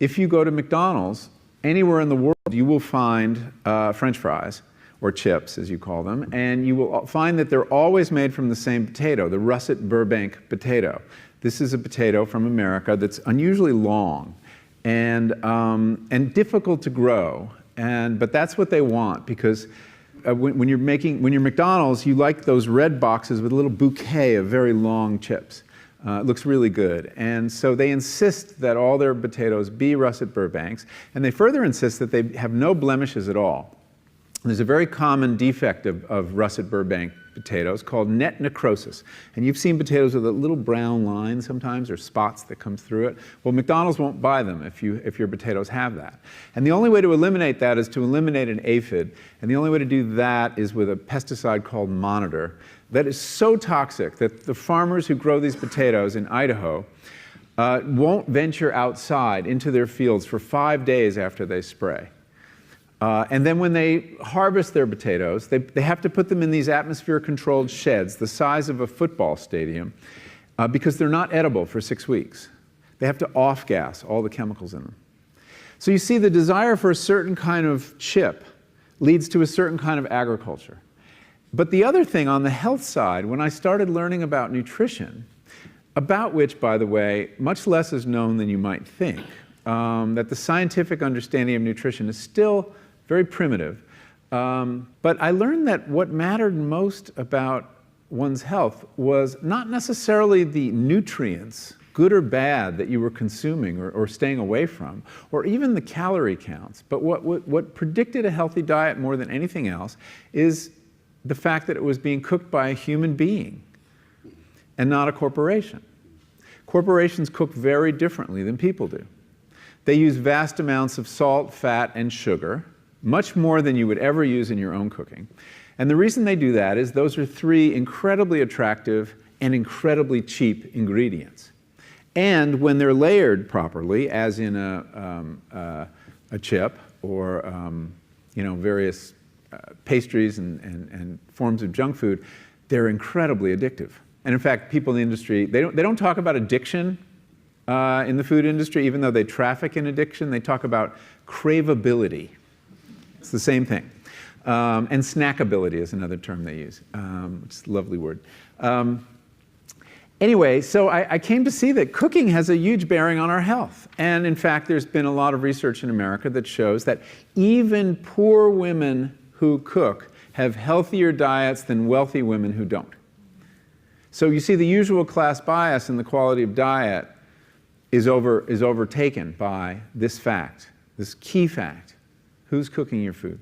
if you go to McDonald's, anywhere in the world, you will find French fries, or chips, as you call them, and you will find that they're always made from the same potato, the Russet Burbank potato. This is a potato from America that's unusually long and difficult to grow, but that's what they want, because when you're McDonald's, you like those red boxes with a little bouquet of very long chips. It looks really good. And so they insist that all their potatoes be Russet Burbanks, and they further insist that they have no blemishes at all. There's a very common defect of Russet Burbank potatoes called net necrosis. And you've seen potatoes with a little brown line sometimes, or spots that come through it. Well, McDonald's won't buy them if your potatoes have that. And the only way to eliminate that is to eliminate an aphid. And the only way to do that is with a pesticide called Monitor that is so toxic that the farmers who grow these potatoes in Idaho won't venture outside into their fields for 5 days after they spray. And then when they harvest their potatoes, they have to put them in these atmosphere-controlled sheds the size of a football stadium because they're not edible for 6 weeks. They have to off-gas all the chemicals in them. So you see, the desire for a certain kind of chip leads to a certain kind of agriculture. But the other thing on the health side, when I started learning about nutrition, about which, by the way, much less is known than you might think, that the scientific understanding of nutrition is still very primitive. But I learned that what mattered most about one's health was not necessarily the nutrients, good or bad, that you were consuming or staying away from, or even the calorie counts. But what predicted a healthy diet more than anything else is the fact that it was being cooked by a human being and not a corporation. Corporations cook very differently than people do. They use vast amounts of salt, fat, and sugar, much more than you would ever use in your own cooking. And the reason they do that is those are 3 incredibly attractive and incredibly cheap ingredients. And when they're layered properly, as in a chip or various pastries and forms of junk food, they're incredibly addictive. And in fact, people in the industry, they don't talk about addiction in the food industry, even though they traffic in addiction. They talk about craveability. It's the same thing. And snackability is another term they use, which is a lovely word. Anyway, so I came to see that cooking has a huge bearing on our health. And in fact, there's been a lot of research in America that shows that even poor women who cook have healthier diets than wealthy women who don't. So you see, the usual class bias in the quality of diet is overtaken by this fact, this key fact. Who's cooking your food?